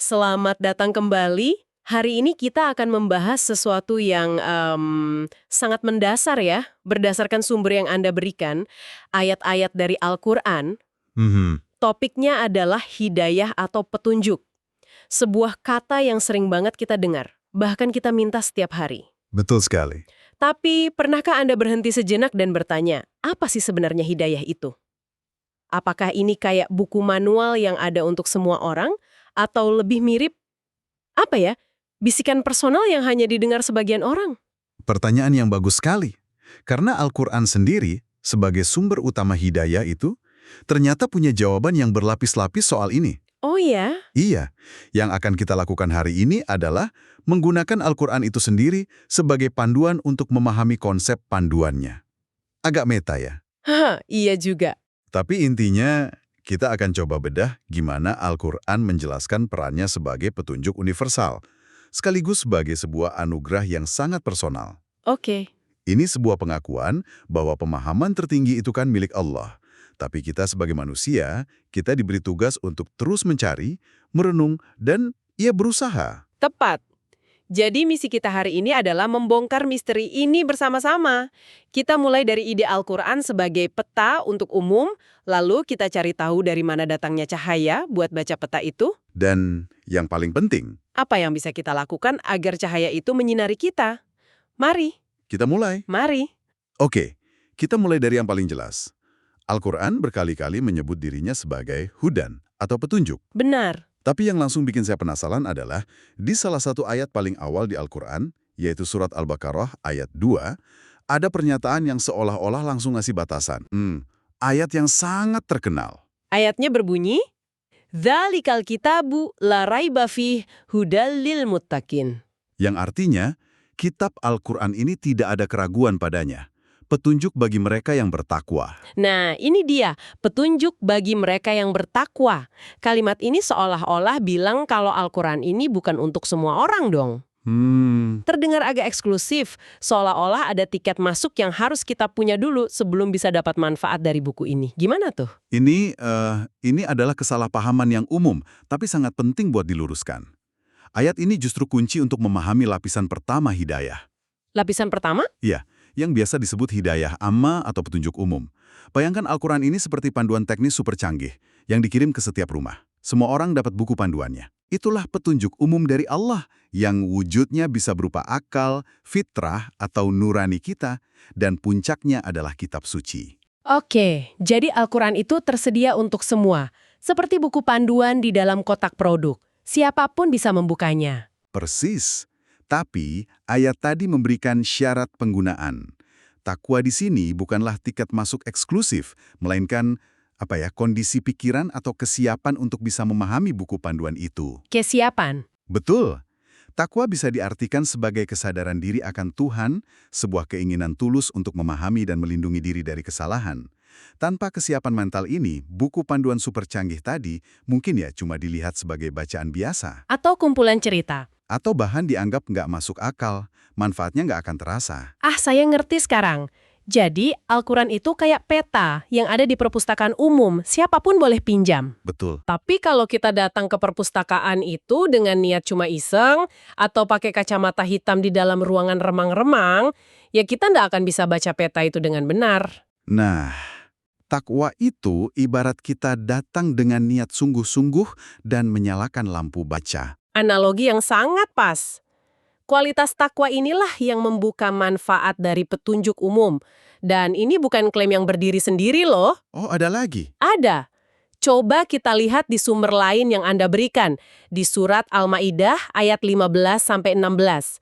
Selamat datang kembali. Hari ini kita akan membahas sesuatu yang sangat mendasar ya, berdasarkan sumber yang Anda berikan, ayat-ayat dari Al-Quran. Mhm, Topiknya adalah hidayah atau petunjuk. Sebuah kata yang sering banget kita dengar, bahkan kita minta setiap hari. betul sekali. Tapi pernahkah Anda berhenti sejenak dan bertanya, apa sih sebenarnya hidayah itu? Apakah ini kayak buku manual yang ada untuk semua orang? Atau lebih mirip apa ya? Bisikan personal yang hanya didengar sebagian orang. Pertanyaan yang bagus sekali. Karena Al-Quran sendiri, sebagai sumber utama hidayah itu, ternyata punya jawaban yang berlapis-lapis soal ini. Oh ya? Iya, yang akan kita lakukan hari ini adalah menggunakan Al-Quran itu sendiri sebagai panduan untuk memahami konsep panduannya. Agak meta ya. Haha, iya juga. Tapi intinya, kita akan coba bedah gimana Al-Quran menjelaskan perannya sebagai petunjuk universal, sekaligus sebagai sebuah anugerah yang sangat personal. Oke. Ini sebuah pengakuan bahwa pemahaman tertinggi itu kan milik Allah. Tapi kita sebagai manusia, kita diberi tugas untuk terus mencari, merenung, dan ya berusaha. Tepat. Jadi misi kita hari ini adalah membongkar misteri ini bersama-sama. Kita mulai dari ide Al-Quran sebagai peta untuk umum, lalu kita cari tahu dari mana datangnya cahaya buat baca peta itu. Dan yang paling penting, Apa yang bisa kita lakukan agar cahaya itu menyinari kita? Mari, kita mulai. mari. Oke, kita mulai dari yang paling jelas. Al-Quran berkali-kali menyebut dirinya sebagai hudan atau petunjuk. Benar. Tapi yang langsung bikin saya penasaran adalah, di salah satu ayat paling awal di Al-Quran, yaitu surat Al-Baqarah ayat 2, ada pernyataan yang seolah-olah langsung ngasih batasan. Ayat yang sangat terkenal. Ayatnya berbunyi, "Dzalikal kitabu la raiba fih hudal lil muttaqin." Yang artinya, kitab Al-Quran ini tidak ada keraguan padanya. Petunjuk bagi mereka yang bertakwa. Nah, ini dia, petunjuk bagi mereka yang bertakwa. Kalimat ini seolah-olah bilang kalau Al-Quran ini bukan untuk semua orang dong. Terdengar agak eksklusif, seolah-olah ada tiket masuk yang harus kita punya dulu sebelum bisa dapat manfaat dari buku ini. Gimana tuh? Ini adalah kesalahpahaman yang umum, tapi sangat penting buat diluruskan. Ayat ini justru kunci untuk memahami lapisan pertama hidayah. Lapisan pertama? Iya, yang biasa disebut hidayah amma atau petunjuk umum. Bayangkan Al-Quran ini seperti panduan teknis super canggih yang dikirim ke setiap rumah. Semua orang dapat buku panduannya. Itulah petunjuk umum dari Allah yang wujudnya bisa berupa akal, fitrah, atau nurani kita, dan puncaknya adalah kitab suci. Oke, jadi Al-Quran itu tersedia untuk semua. Seperti buku panduan di dalam kotak produk. Siapapun bisa membukanya. Persis. Tapi, ayat tadi memberikan syarat penggunaan. Takwa di sini bukanlah tiket masuk eksklusif, melainkan kondisi pikiran atau kesiapan untuk bisa memahami buku panduan itu. Kesiapan. Betul. Takwa bisa diartikan sebagai kesadaran diri akan Tuhan, sebuah keinginan tulus untuk memahami dan melindungi diri dari kesalahan. Tanpa kesiapan mental ini, buku panduan super canggih tadi mungkin ya cuma dilihat sebagai bacaan biasa. Atau kumpulan cerita. Atau bahkan dianggap nggak masuk akal, manfaatnya nggak akan terasa. Ah, saya ngerti sekarang. Jadi, Al-Quran itu kayak peta yang ada di perpustakaan umum, siapapun boleh pinjam. Betul. Tapi kalau kita datang ke perpustakaan itu dengan niat cuma iseng, atau pakai kacamata hitam di dalam ruangan remang-remang, ya kita nggak akan bisa baca peta itu dengan benar. Nah, takwa itu ibarat kita datang dengan niat sungguh-sungguh dan menyalakan lampu baca. Analogi yang sangat pas. Kualitas takwa inilah yang membuka manfaat dari petunjuk umum. Dan ini bukan klaim yang berdiri sendiri loh. Oh, ada lagi? Ada. Coba kita lihat di sumber lain yang Anda berikan, di surat Al-Maidah ayat 15-16.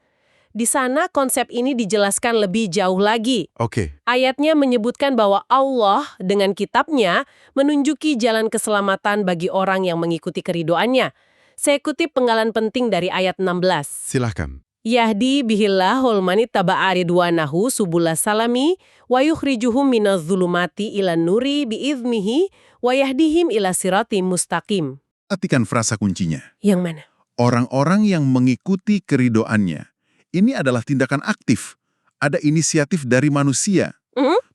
Di sana konsep ini dijelaskan lebih jauh lagi. Oke. Ayatnya menyebutkan bahwa Allah dengan kitabnya menunjuki jalan keselamatan bagi orang yang mengikuti keridoannya. Saya kutip penggalan penting dari ayat 16. Silahkan. Yahdi bihillahul manittaba'a ridwanahu subulas salami wa yukhrijuhum minadh-dhulumati ilan nuri biiznihi wa yahdihim ila siratim mustaqim. Perhatikan frasa kuncinya. Yang mana? Orang-orang yang mengikuti keridoannya. Ini adalah tindakan aktif. Ada inisiatif dari manusia.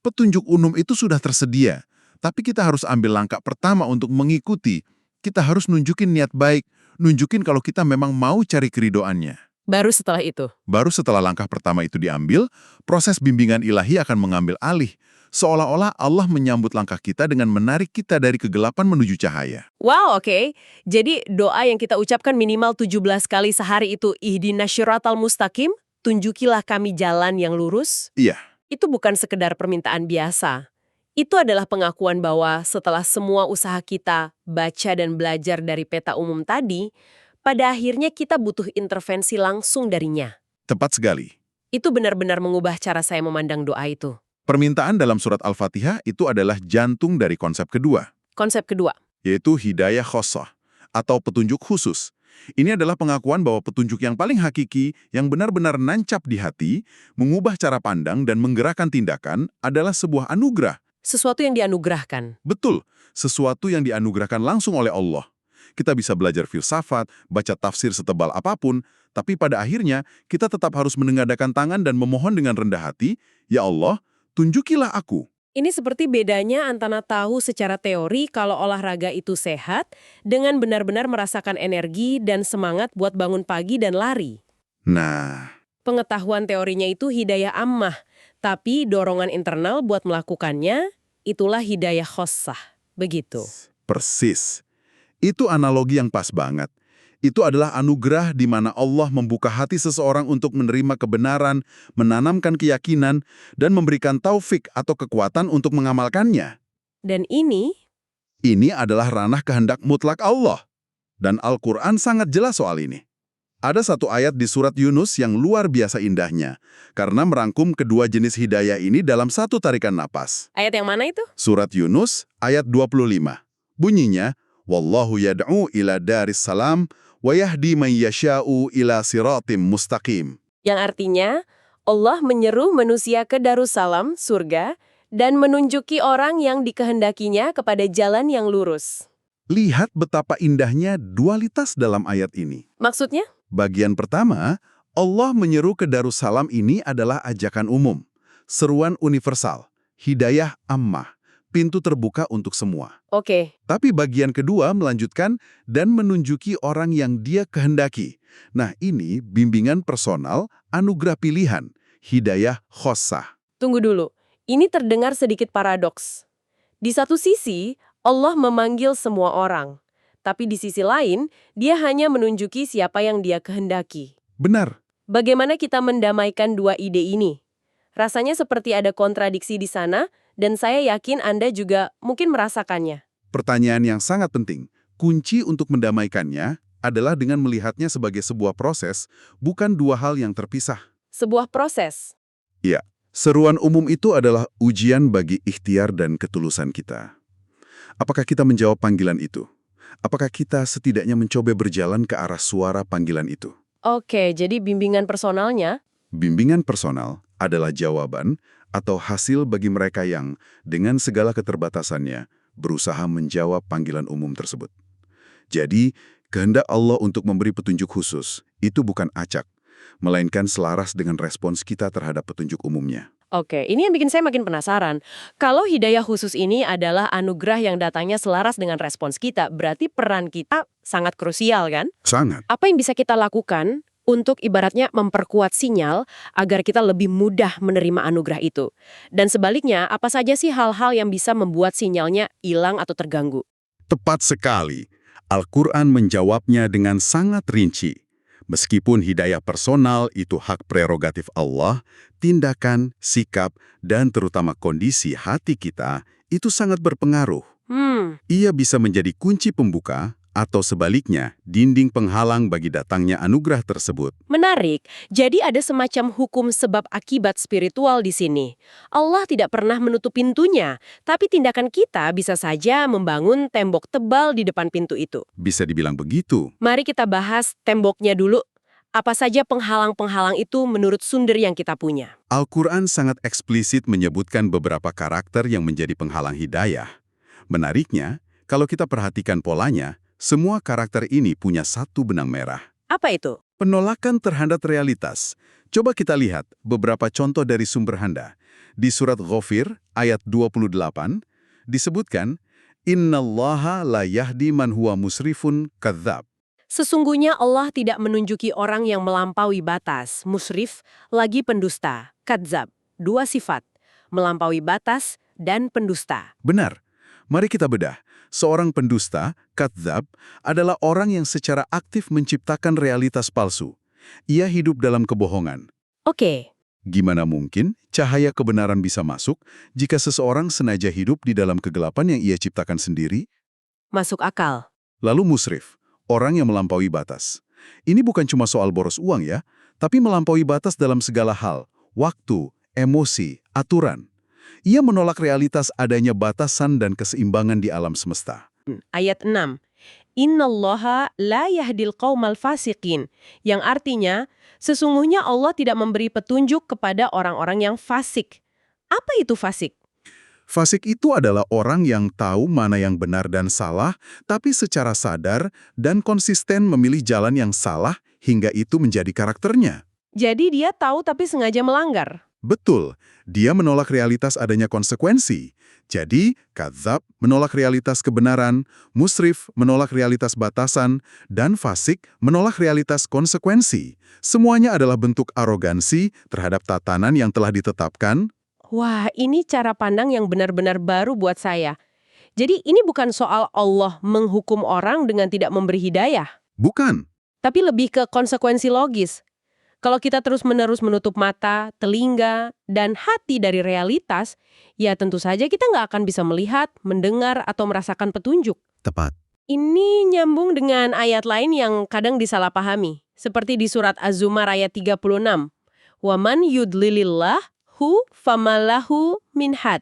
Petunjuk umum itu sudah tersedia. Tapi kita harus ambil langkah pertama untuk mengikuti. Kita harus nunjukin niat baik, nunjukin kalau kita memang mau cari keridoannya. Baru setelah itu. Baru setelah langkah pertama itu diambil, proses bimbingan ilahi akan mengambil alih. Seolah-olah Allah menyambut langkah kita dengan menarik kita dari kegelapan menuju cahaya. Wow, oke. Jadi doa yang kita ucapkan minimal 17 kali sehari itu ihdinas syiratal mustaqim, tunjukilah kami jalan yang lurus. Iya, Itu bukan sekedar permintaan biasa. Itu adalah pengakuan bahwa setelah semua usaha kita baca dan belajar dari peta umum tadi, pada akhirnya kita butuh intervensi langsung darinya. tepat sekali. Itu benar-benar mengubah cara saya memandang doa itu. Permintaan dalam surat Al-Fatihah itu adalah jantung dari konsep kedua, Konsep kedua. yaitu hidayah khossah, atau petunjuk khusus. Ini adalah pengakuan bahwa petunjuk yang paling hakiki, yang benar-benar nancap di hati, mengubah cara pandang dan menggerakkan tindakan adalah sebuah anugerah. Sesuatu yang dianugerahkan. Betul, sesuatu yang dianugerahkan langsung oleh Allah. Kita bisa belajar filsafat, baca tafsir setebal apapun, tapi pada akhirnya kita tetap harus menengadahkan tangan dan memohon dengan rendah hati, "Ya Allah, tunjukilah aku." Ini seperti bedanya antara tahu secara teori kalau olahraga itu sehat dengan benar-benar merasakan energi dan semangat buat bangun pagi dan lari. Nah, Pengetahuan teorinya itu hidayah ammah, tapi dorongan internal buat melakukannya, itulah hidayah khossah. Begitu. persis. Itu analogi yang pas banget. Itu adalah anugerah di mana Allah membuka hati seseorang untuk menerima kebenaran, menanamkan keyakinan, dan memberikan taufik atau kekuatan untuk mengamalkannya. Dan ini, Ini adalah ranah kehendak mutlak Allah. Dan Al-Quran sangat jelas soal ini. Ada satu ayat di surat Yunus yang luar biasa indahnya, karena merangkum kedua jenis hidayah ini dalam satu tarikan napas. ayat yang mana itu? Surat Yunus, ayat 25. Bunyinya, Wallahu yad'u ila daris salam, wa yahdi man yasha'u ila siratim mustaqim. Yang artinya, Allah menyeru manusia ke Darussalam, surga, dan menunjuki orang yang dikehendakinya kepada jalan yang lurus. Lihat betapa indahnya dualitas dalam ayat ini. Maksudnya? Bagian pertama, Allah menyeru ke Darussalam ini adalah ajakan umum, seruan universal, hidayah ammah, pintu terbuka untuk semua. Oke. Tapi bagian kedua melanjutkan dan menunjuki orang yang Dia kehendaki. Nah, ini bimbingan personal, anugerah pilihan, hidayah khossah. Tunggu dulu. Ini terdengar sedikit paradoks. Di satu sisi, Allah memanggil semua orang. Tapi di sisi lain, Dia hanya menunjuki siapa yang Dia kehendaki. Benar. Bagaimana kita mendamaikan dua ide ini? Rasanya seperti ada kontradiksi di sana, dan saya yakin Anda juga mungkin merasakannya. Pertanyaan yang sangat penting. Kunci untuk mendamaikannya adalah dengan melihatnya sebagai sebuah proses, bukan dua hal yang terpisah. Sebuah proses. Ya, seruan umum itu adalah ujian bagi ikhtiar dan ketulusan kita. Apakah kita menjawab panggilan itu? Apakah kita setidaknya mencoba berjalan ke arah suara panggilan itu? Oke, jadi bimbingan personalnya. Bimbingan personal adalah jawaban atau hasil bagi mereka yang, dengan segala keterbatasannya, berusaha menjawab panggilan umum tersebut. Jadi, kehendak Allah untuk memberi petunjuk khusus itu bukan acak, melainkan selaras dengan respons kita terhadap petunjuk umumnya. Oke, ini yang bikin saya makin penasaran. Kalau hidayah khusus ini adalah anugerah yang datangnya selaras dengan respons kita, berarti peran kita sangat krusial, kan? Sangat. Apa yang bisa kita lakukan untuk ibaratnya memperkuat sinyal agar kita lebih mudah menerima anugerah itu? Dan sebaliknya, apa saja sih hal-hal yang bisa membuat sinyalnya hilang atau terganggu? Tepat sekali. Al-Quran menjawabnya dengan sangat rinci. Meskipun hidayah personal itu hak prerogatif Allah, tindakan, sikap, dan terutama kondisi hati kita itu sangat berpengaruh. Ia bisa menjadi kunci pembuka atau sebaliknya dinding penghalang bagi datangnya anugerah tersebut. Menarik, jadi ada semacam hukum sebab akibat spiritual di sini. Allah tidak pernah menutup pintunya, tapi tindakan kita bisa saja membangun tembok tebal di depan pintu itu. Bisa dibilang begitu. Mari kita bahas temboknya dulu. Apa saja penghalang-penghalang itu menurut sumber yang kita punya? Al-Quran sangat eksplisit menyebutkan beberapa karakter yang menjadi penghalang hidayah. Menariknya, kalau kita perhatikan polanya, semua karakter ini punya satu benang merah. Apa itu? Penolakan terhadap realitas. Coba kita lihat beberapa contoh dari sumber Anda. Di surat Ghafir, ayat 28, disebutkan, Innallaha la yahdi man huwa musrifun kadzdzab. Sesungguhnya Allah tidak menunjuki orang yang melampaui batas, musrif, lagi pendusta, kadzab, dua sifat, melampaui batas dan pendusta. Benar. Mari kita bedah. Seorang pendusta, kadzab, adalah orang yang secara aktif menciptakan realitas palsu. Ia hidup dalam kebohongan. Oke, Gimana mungkin cahaya kebenaran bisa masuk jika seseorang sengaja hidup di dalam kegelapan yang ia ciptakan sendiri? masuk akal. Lalu musrif, orang yang melampaui batas. Ini bukan cuma soal boros uang ya, tapi melampaui batas dalam segala hal, waktu, emosi, aturan. Ia menolak realitas adanya batasan dan keseimbangan di alam semesta. Ayat 6. Innallaha la yahdil qaumal fasiqin. Yang artinya, sesungguhnya Allah tidak memberi petunjuk kepada orang-orang yang fasik. Apa itu fasik? Fasik itu adalah orang yang tahu mana yang benar dan salah, tapi secara sadar dan konsisten memilih jalan yang salah hingga itu menjadi karakternya. Jadi dia tahu tapi sengaja melanggar. Betul, dia menolak realitas adanya konsekuensi. Jadi, kadzab menolak realitas kebenaran, musrif menolak realitas batasan, dan fasik menolak realitas konsekuensi. Semuanya adalah bentuk arogansi terhadap tatanan yang telah ditetapkan. Wah, ini cara pandang yang benar-benar baru buat saya. Jadi ini bukan soal Allah menghukum orang dengan tidak memberi hidayah, Bukan. tapi lebih ke konsekuensi logis. Kalau kita terus-menerus menutup mata, telinga, dan hati dari realitas, ya tentu saja kita nggak akan bisa melihat, mendengar, atau merasakan petunjuk. Tepat. Ini nyambung dengan ayat lain yang kadang disalahpahami, seperti di surat Az-Zumar ayat 36. Waman yudlilillahu famalahu minhad.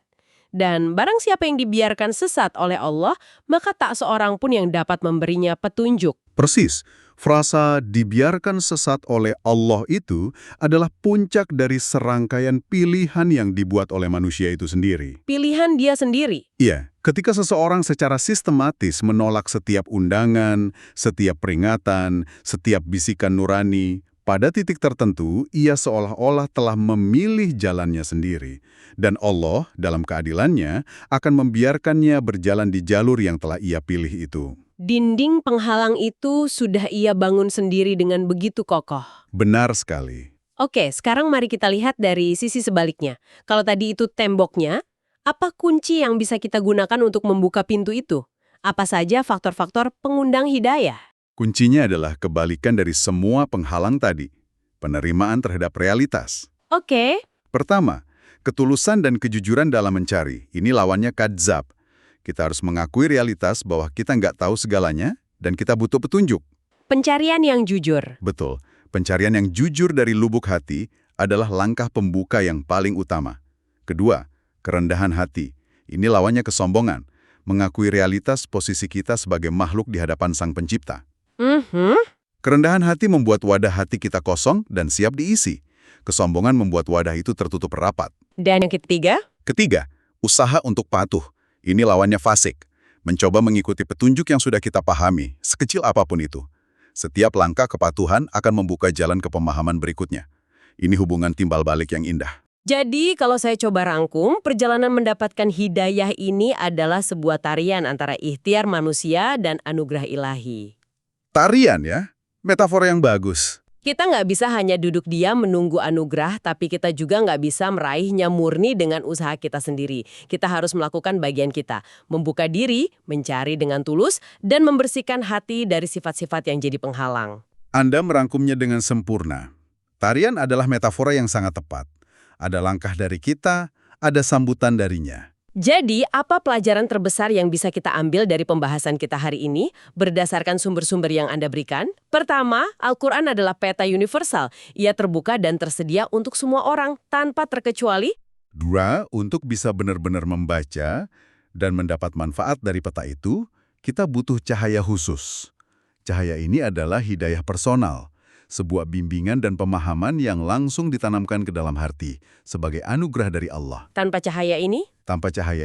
Dan barang siapa yang dibiarkan sesat oleh Allah, maka tak seorang pun yang dapat memberinya petunjuk. Persis. Frasa dibiarkan sesat oleh Allah itu adalah puncak dari serangkaian pilihan yang dibuat oleh manusia itu sendiri. Pilihan dia sendiri. Iya, ketika seseorang secara sistematis menolak setiap undangan, setiap peringatan, setiap bisikan nurani, pada titik tertentu ia seolah-olah telah memilih jalannya sendiri. Dan Allah, dalam keadilannya, akan membiarkannya berjalan di jalur yang telah ia pilih itu. Dinding penghalang itu sudah ia bangun sendiri dengan begitu kokoh. Benar sekali. Oke, sekarang mari kita lihat dari sisi sebaliknya. Kalau tadi itu temboknya, apa kunci yang bisa kita gunakan untuk membuka pintu itu? Apa saja faktor-faktor pengundang hidayah? Kuncinya adalah kebalikan dari semua penghalang tadi. Penerimaan terhadap realitas. Oke, Pertama, ketulusan dan kejujuran dalam mencari. Ini lawannya kadzab. Kita harus mengakui realitas bahwa kita nggak tahu segalanya dan kita butuh petunjuk. pencarian yang jujur. Betul, pencarian yang jujur dari lubuk hati adalah langkah pembuka yang paling utama. Kedua, kerendahan hati. Ini lawannya kesombongan. Mengakui realitas posisi kita sebagai makhluk di hadapan Sang Pencipta. Kerendahan hati membuat wadah hati kita kosong dan siap diisi. Kesombongan membuat wadah itu tertutup rapat. Dan yang ketiga? Ketiga, usaha untuk patuh. Ini lawannya fasik. Mencoba mengikuti petunjuk yang sudah kita pahami, sekecil apapun itu. Setiap langkah kepatuhan akan membuka jalan ke pemahaman berikutnya. Ini hubungan timbal balik yang indah. Jadi, kalau saya coba rangkum, perjalanan mendapatkan hidayah ini adalah sebuah tarian antara ikhtiar manusia dan anugerah ilahi. Tarian ya, metafora yang bagus. Kita nggak bisa hanya duduk diam menunggu anugerah, tapi kita juga nggak bisa meraihnya murni dengan usaha kita sendiri. Kita harus melakukan bagian kita, membuka diri, mencari dengan tulus, dan membersihkan hati dari sifat-sifat yang jadi penghalang. Anda merangkumnya dengan sempurna. Tarian adalah metafora yang sangat tepat. Ada langkah dari kita, ada sambutan darinya. Jadi, apa pelajaran terbesar yang bisa kita ambil dari pembahasan kita hari ini berdasarkan sumber-sumber yang Anda berikan? Pertama, Al-Quran adalah peta universal. Ia terbuka dan tersedia untuk semua orang tanpa terkecuali. Dua, untuk bisa benar-benar membaca dan mendapat manfaat dari peta itu, kita butuh cahaya khusus. Cahaya ini adalah hidayah personal, sebuah bimbingan dan pemahaman yang langsung ditanamkan ke dalam hati sebagai anugerah dari Allah. Tanpa cahaya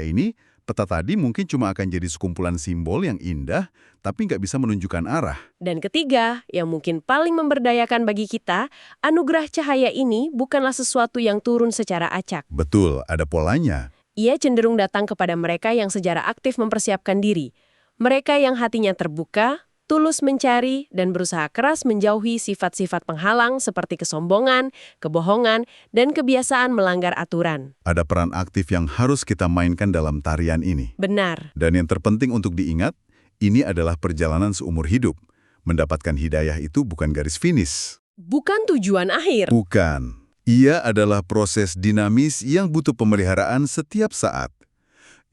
ini, Peta tadi mungkin cuma akan jadi sekumpulan simbol yang indah, tapi nggak bisa menunjukkan arah. dan ketiga, yang mungkin paling memberdayakan bagi kita, anugerah cahaya ini bukanlah sesuatu yang turun secara acak. Betul, ada polanya. Ia cenderung datang kepada mereka yang secara aktif mempersiapkan diri. Mereka yang hatinya terbuka, tulus mencari dan berusaha keras menjauhi sifat-sifat penghalang seperti kesombongan, kebohongan, dan kebiasaan melanggar aturan. Ada peran aktif yang harus kita mainkan dalam tarian ini. Benar. Dan yang terpenting untuk diingat, ini adalah perjalanan seumur hidup. Mendapatkan hidayah itu bukan garis finish. Bukan tujuan akhir. Bukan. Ia adalah proses dinamis yang butuh pemeliharaan setiap saat.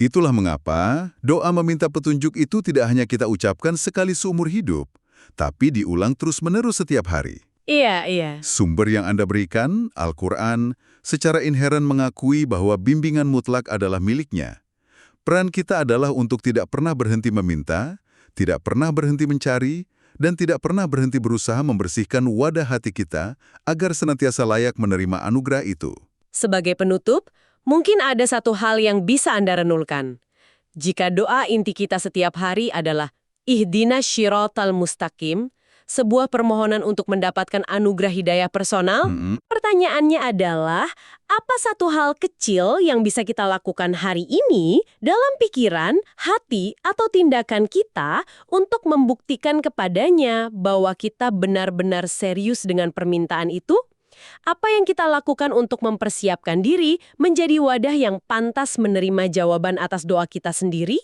Itulah mengapa doa meminta petunjuk itu tidak hanya kita ucapkan sekali seumur hidup, tapi diulang terus-menerus setiap hari. Iya. Sumber yang Anda berikan, Al-Quran, secara inheren mengakui bahwa bimbingan mutlak adalah miliknya. Peran kita adalah untuk tidak pernah berhenti meminta, tidak pernah berhenti mencari, dan tidak pernah berhenti berusaha membersihkan wadah hati kita agar senantiasa layak menerima anugerah itu. Sebagai penutup, mungkin ada satu hal yang bisa Anda renungkan. Jika doa inti kita setiap hari adalah Ihdinas Shiratal Mustaqim, sebuah permohonan untuk mendapatkan anugerah hidayah personal, pertanyaannya adalah, apa satu hal kecil yang bisa kita lakukan hari ini dalam pikiran, hati, atau tindakan kita untuk membuktikan kepadanya bahwa kita benar-benar serius dengan permintaan itu? Apa yang kita lakukan untuk mempersiapkan diri menjadi wadah yang pantas menerima jawaban atas doa kita sendiri?